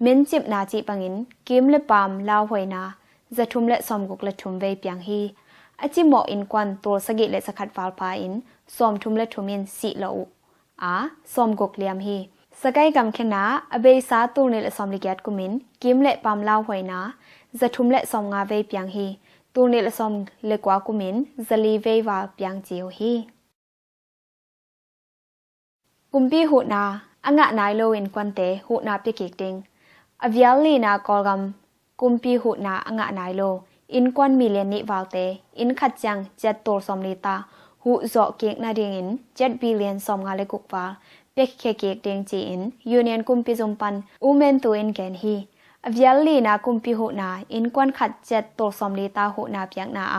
เมนจิบนาจีปังอินกิมเลปามลาวหวยนาจะทุมและสอมกุกและทุมเวเปียงฮี อจิหมออินควันตัวสกิเลสขัดฟาลพาอินสอมทุมและทุมินสีเหลาสอมกกเลียมฮีสกายกำเขนาอเบสาตูเนและสอมลิเกตกุมินกิมและปามลาวหวยนาจะทุมและสอมงาเวเปียงฮีตูเนและสอมเลกว่ากุมินจะลีเววาเปียงเจียวฮีกุมปีหูนาอ่างะนายโลอินควันเตหูนาเปียกิกดิงอวิลลีนากอลกัมกุมปีหูนาอ่างะนายโลอินควันมิเลนิวาลเตอินขัดจังเจ็ดตัวสอมลิตาหูจอเกียกนาดิงอิน7 บิลเลียนสอมงาเลกุกวาเป็กเคเกกเดงจีอินยูเนียนกุมปีจุมปันอูเมนตัวอินแกนฮีอวิลลีนากุมปีหูนาอินควันขัด7ตัวสอมลิตาหูนาเปียกนาอ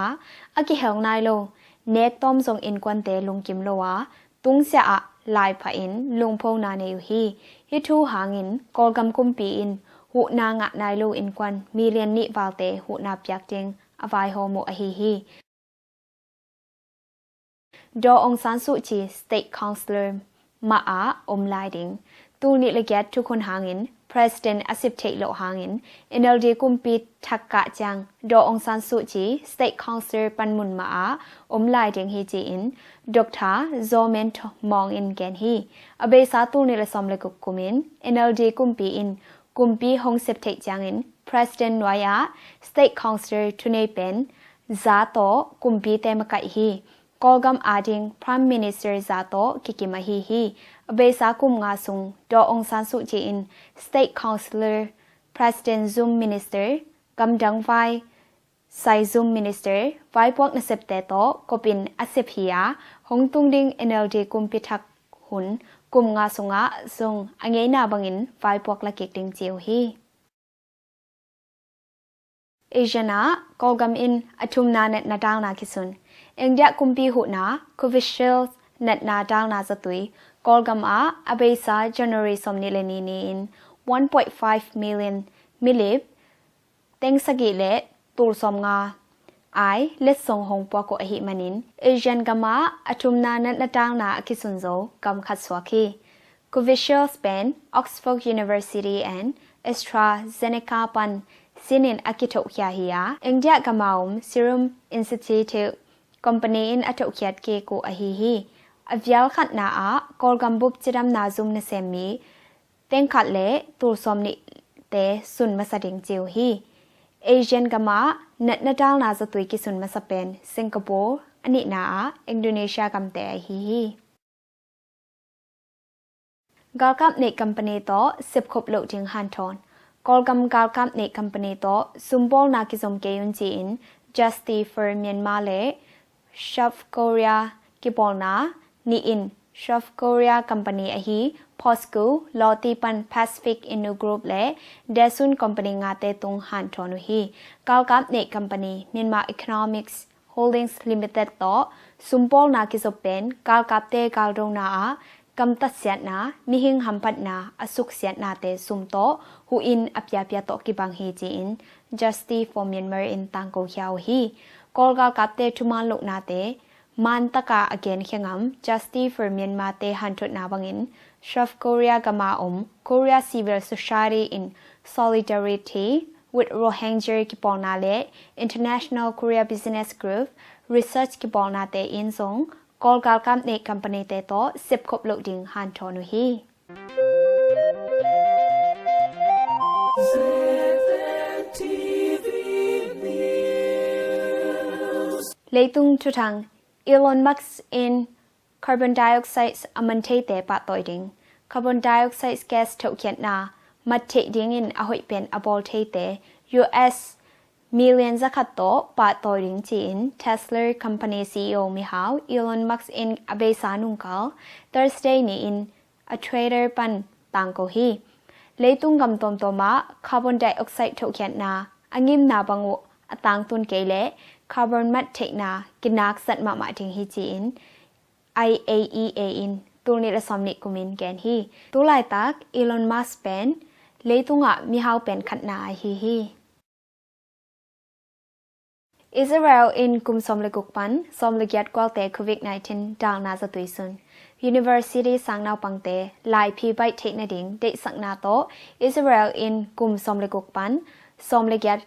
ากิเฮงนายโลเนกตอมทรงอินควันเตลุงกิมโลวาตุงเสียลายผาอินลุงพงนาเนยฮีฮิทูหางอินกอลกัมกุมปีอินหูนางะนายโลอินควันมิเลียนนิวาลเตหูนาเปียกเดงอวายโฮโมอฮีดอองซานสุจีสเตทคอนซิลเลอร์มาอมไลดิงตูนิเลเกตทุกคนหางิน President อาซิบเทโลหางิน NLD กุมปีทักกะจังดอองซานสุจี State Councilor ปันมุนมาอมไลดิงฮีจีอินดรโซเมนต์มองอินแกนฮีอเบซาตูนิเลซอมเลกุกุมิน NLD กุมปีอินกุมปีฮงเซปเทจังอิน President วายา State Councilor ทุเนเป็นซาโตกุมปีเตมกะฮีกอลกัมอาดิง Prime Minister ซาโตกิกิมาฮีอเบซากุมงาซุงดอองซานสุจีอิน State Councilor President Zoom Minister กัมดังไฟไซ Zoom Minister ไฟพวกนาเซปเตโตก็เป็นอาเซพียหงตุงดิง NLD กุมพิทักหุนกุมงาซุงะซุงอังเงนาบังอินไฟพวกละเกกดิงเจียวฮีเอเจนากอลกัมอินอทุมนาเนตนาดางนาคิซุนเอ็งเดียกุมปีหูนาคูวิชิลเนตนาดางนาสตุยกอลกัมอเบซาเจเนอรีสอมนิเลนีนีอิน 1.5 million มิลิบเต็งสกิเลตูสอมงาไอเลสส่งหงปัวโกอหิมันินเอเจนกัมอทุมนาเนตนาดางนาคิซุนโซกัมคัดสวาคีคูวิชิลสเปน Oxford University and AstraZeneca ปันซินินอากิโตเคียฮียเอ็งเดียกามาวม Serum Institute Company in อโตเคียดเกโกอฮีฮีอวิลขัดนากอลกัมบุบจิรัมนาซุมนเซมีเต็งขัดเลตูสอมนิเตสุนมาสดิงเจียวฮีเอเชียนกัมเนตนาดาลนาสตุยกิสุนมาสเปนสิงคโปร์อันนี้นาอินโดนีเซียกัมเตอฮีกาลกับในกัมปานีโตสิบขบโลจิงฮันทอนกอลกัมกาลกับในกัมปานีโตซุมบอลนากิสมเกยุนจีน Justice for Myanmar เลSouth Korea กิบอลนานีอิน South Korea Company อฮี Posco ลอตีปัน Pacific Inno Group และเดซุน Company งาเตตุงหันทอนุฮีกาลกับใน Company Myanmar Economics Holdings Limited ต่อซุมบอลนากิสเป็นกาลกับเตกาลรงนากำตัดเสียนามิหิงหัมพัดนาอสุกเสียนาเตซุมโตหูอินอพยาพยาโตกิบังฮีจีอิน Justice for Myanmar in ตังโกเฮียวฮีกอลกาลกับเตทุมาลุกนาเตมันตะกาอเกนเขงัม Justice for Myanmar เตหันทุดนาบังอิน South Korea กามาKorea Civil Society in Solidarity with Rohingya กิปอนาเล International Korea Business Group Research กิปอนาเตอินซงกอลกาลกัมในกัมปานีเตโตสิบขบโลดิงฮันทอนุฮีเลยตุงทุทังElon Musk in carbon dioxide อมันเทเตปะตอยดิง carbon dioxide gas เท่าเขียนนามัดเทดิงอินอหอยเป็นอบอลเทเต US million จะขัดโตปะตอยดิงจีน Tesla company CEO มิฮาว Elon Musk in อเบซานุงกาล Thursday นี้ in a trader ปันตังโกฮีเลยตุงกำตอมโตมา carbon dioxide เท่าเขียนนาอังยิมนาบังวอตังตุนเกเลคาร์บอนมัดเทนากินักสัตมาถึงฮีจีน IAEA อินตัวนี้ละสมนิกุมินแกนฮีตัวลายตักอีลอนมัสเป็นเลยตุงมีฮาวเป็นขัดนาฮีอิสราเอลอินกุมสมเลกุกปันสมเลกยัดกวาลเตโควิด-19 ดังนาสตุยซุน University สังนาปังเตลายพีใบเทคนาดิงเดสังนาโตอิสราเอลอินกุมสมเลกุกปันสมเลกยัด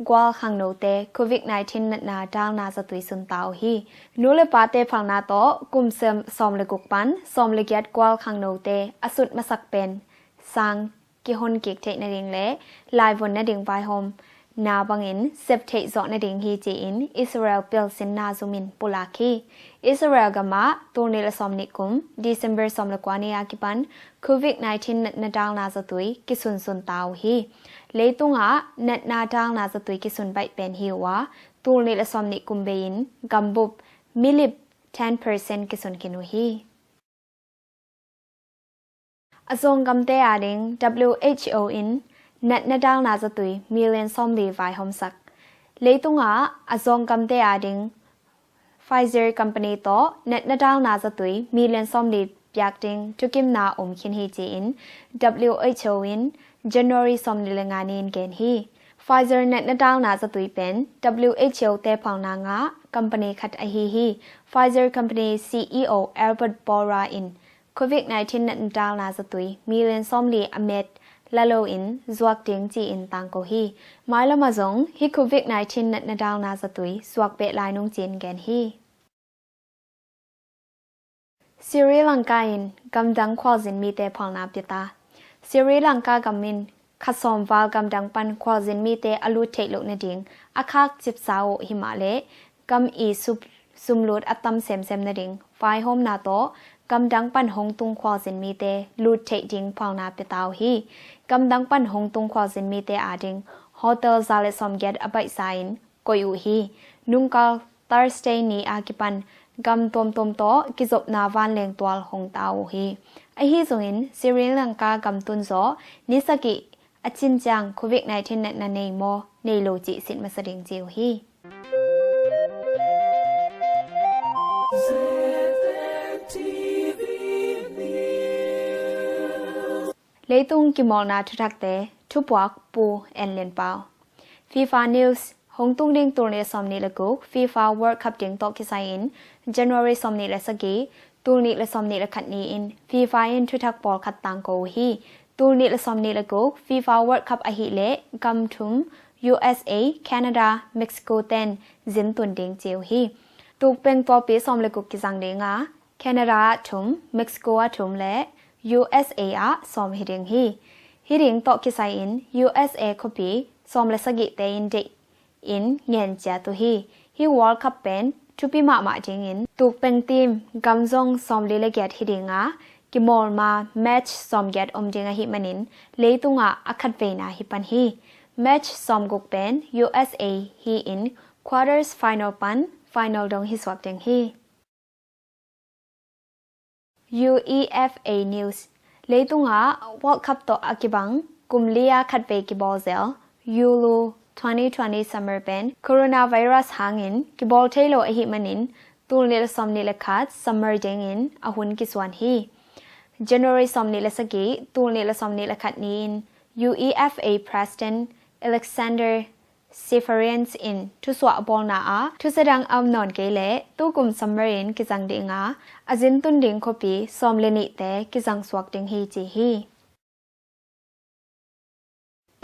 กวาลขังโนเตโควิด-19 นัดนาดาวนาสตุยสุนตาวฮีนูเลปาเตพังนาโตกุมเซมซอมเลกุกปันซอมเลเกียดกวาลขังโนเตอสุดมาสักเป็นสังกิฮอนกิกเทนดิงเล่ลายวนนดิงไวโฮมนาบังอินเซฟเทจอนดิงฮีจีอินอิสราเอลเปิลซินนาซูมินปุลาคีอิสราเอลกามาตูเนลซอมนิกุมDecember ซอมเลกวานีอากิปันโควิด-19 นัดนาดาวนาสตุยกิสุนสุนตาวฮีเลตุงะนัดนาดาวนาสตุยกิสุนไปเป็นฮีวาตูเนลซอมนิกุมเบยินกัมบุบมิลิบ 10% กิสุนกินุฮีอซงกัมเตอาดิง WHO อินนัดนาดาวนาสตุยมิลเลนซอมลีไวฮอมสักเลตุงะอซงกัมเตอาดิงPfizer company โตนัดนาดาวนาสตุยมิลเลนซอมลีอยากดิงทุกิมนาคินฮีจีอิน WHO อิน January ซอมลีลงานินเกนฮี Pfizer นัดนาดาวนาสตุยเป็น WHO เตพังนางะ company ขัดไอฮี Pfizer company CEO Albert Bourla อินCOVID-19 นัดดาวนาสตุยมีเลนซอมลีอเมดลาโลอินซวกเตียงจีอินตังโกฮีไม้ละมาซงฮี COVID-19 นัดดาวนาสตุยสวกเปลายนงจีนแกนฮีซิริลังกาอินกำดังควอซินมีเตพังนาปิตาซิริลังกากำมินขัดสอมวาลกำดังปันควอซินมีเตอลูเทโลนดิงอาคักจิบสาวหิมาเลกำอีซุมลูดอัตตัมเซมนดิงไฟโฮมนาโตกำดังปันหงตุงควอสินมีเตลูดเทดิงพาวนาเปตาวฮีกำดังปันหงตุงควอสินมีเตอาดิงโฮเทลซาเลซอมเกตอบัยไซน์กอยูฮีนุงกาลทาร์สเตนีอากิปันกำตมโตกิจบนาวันเลงตัวหงตาวฮีไอฮีซงอินซิริลังกากำตุนโซนิสกิอจินจังโควิด-19 นันเนโมเนโลจิสินมาสดิงจิวฮีเลตุงกิมอลนาทุทักเตทุปวักปูแอนเลนเปา FIFA News หงตุงดิงตัวเนซอมนีละกุก FIFA World Cup ดิงตอกิไซอิน January ซอมนีละสกีตูนีละซอมนีละขัดนีอิน FIFA อินทุทักบอลขัดตังโกฮีตูนีละซอมนีละกุก FIFA World Cup อหิเลกัมทุม USA Canada Mexico เตนจินตุนดิงเจียวฮีตุกเป็นปอปีซอมละกุกกิซังเดงา Canada ทุม Mexico ทุมและ USA อะซอมฮิดิงฮีฮิดิงตอกิไซอิน USA คอปีซอมเลสกิเตอินเดอินเงียนเจตุฮีฮิวอลคัพเป็นทุปีมาดิงอินตุกเป็นทีมกัมซงซอมเลเลเกตฮิดิงอะกิมอลมาแมตช์ซอมเกตดิงอะฮิมันินเลตุงะอคัดเวนาฮิปันฮีแมตช์ซอมกุกเป็น USA ฮีอินควอเตอร์สไฟนอลปันไฟนอลดงฮิสวักดิงฮี UEFA News เลตุงะ World Cup ต่ออากิบังกุมเลียขัดเวกิบอลเซลยูโร2020 Summer Ban Coronavirus หางอินกิบอลเทโลอหิมันินตูลเนลซอมนิลคัด Summer เจงอินอหุนกิสวนฮี January ซอมนิลสกีตูลเนลซอมนิลคัดนีน UEFA President Alexander Sifarians in ทุสวะบอลนาอาทุแสดงอำนอนเกเลตู้กุมซัมเมอรินกิจังดิงาอาจินตุนดิงคปีซอมเลนิเตกิจังสวกดิงฮีจีฮี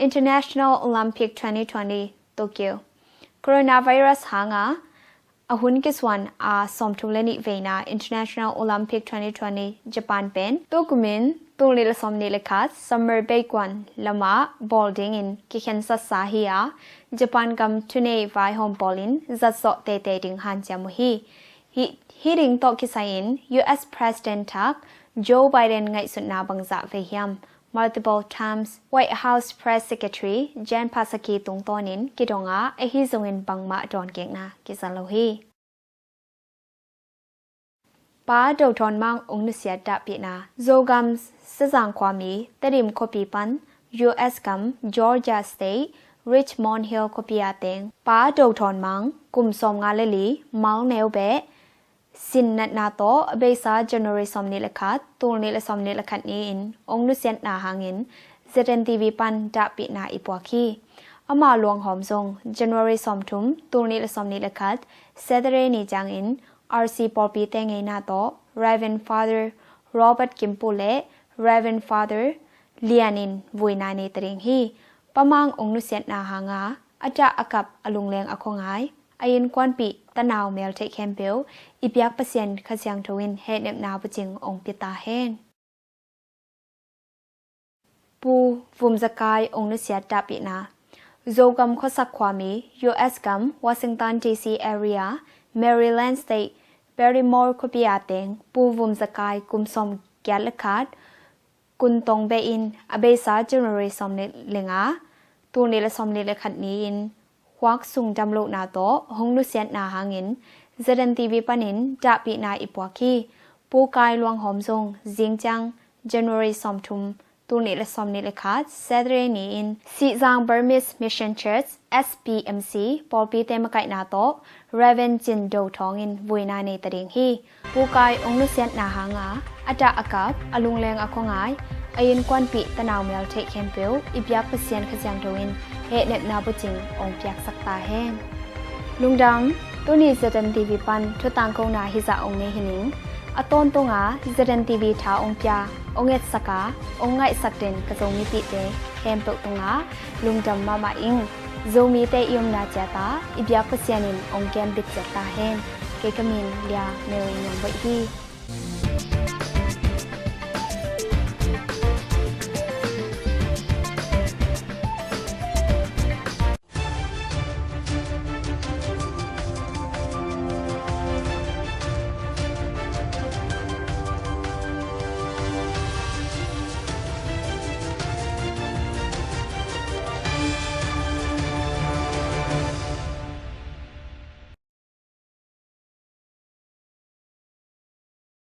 International Olympic 2020 Tokyo Coronavirus หางาอหุนกิสวันอาซอมทุเลนิเวนา International Olympic 2020 Japan เป็นตู้กุมินตูเลลซอมนิลคัส Summer Break วันละมาบอลดิงอินกิเคนซัสซาฮีอาJapan กัมทุเนไวโฮมบอลินจัดสอเตดิงฮันจามุฮีฮิดิงตอกิไซอิน US President Thang Joe Biden ไงสุดนาบังจะเวียม multiple times White House Press Secretary Jen Psaki ตรงตอนินกิดงาไอฮิซงอินบังมาดอนเกงนากิซันโลฮีป้าดาวทอนมังองนุเสียดาปีนาโซกัมสจังความมีเตดิมคอปีปัน US กัม Georgia State Richmond Hill คอปีอาเตงป้าดาวทอนมังกุมซอมงาเลลีมังเนวเบสินนัดนาโตเบซ่า January ซอมนิลคัดตูนิลซอมนิลคัดนี้อินองนุเสียนาหางอิน ZNTV ปันดาปีนาอีปวกีอามาหลวงหอมทรง January ซอมทุมตูนิลซอมนิลคัด Saturday นี่จังอินRC ปอปีเตงไงนาโต Reverend Father Robert Kimpule Reverend Father Lianin วุยนานีตริงฮีประมังองนุเสียนาหางา อาจจะอากับอลุงแรงอคงายอายินกวนปีตะนาวเมลเทคแคมเปลอีเปียกเปอร์เซ็นต์ขเสียงทวินเฮดเนบนาวปจิงองปิตาเฮนปูฟุมสกายองนุเสียดับปีนาโจกัมข้อสักความมี U.S. กัม Washington D.C. area Maryland State Barrymore ขปีอาเตงปูฟุมสกายกุมสมแกลคัดกุนตงเบอินอเบซาเจเนอเรสอมเนเลงาตัวนี้ละสมเนเลขัดนี้อินควักสุงจำโลนาโตหงนุเสียนาหางิน ZNTV ปนินจะปีนาอิปวาคีปูกายลวงหอมทรงจิงจัง January สมทุมตัวนี้ละสมเนเลคัด Saturday นี้อินซีซัง Burmese Mission Church SPMC ปอลปีเตมไกนาโต Reverend จินโดทองอินวุยนาในตะเดงฮีปูกายองนุเสียนาหางาอาจจะอากับอลุงแรงอคงายอายินกวนปีตะนาวเมลเทคแคมเปลอีเปียกเปอร์เซ็นต์ขจังทวินเฮเนบนาบุจิงองเปียกสักตาแห้งลุงดำตัวนี้ZNTVปันทุตังคงนาฮิซาองเนหินิงอต้นตงาZNTVท้าองเปียองเอตสกาองไงสักเดนกระจงมิปิเตแคมเปลตงาลุงดำมาอิงโจมีเตยมนาเจตาอีเปียกเปอร์เซ็นต์องแกมบิดเจตาแห้งเกกมินเลียเมลยังบ่ฮี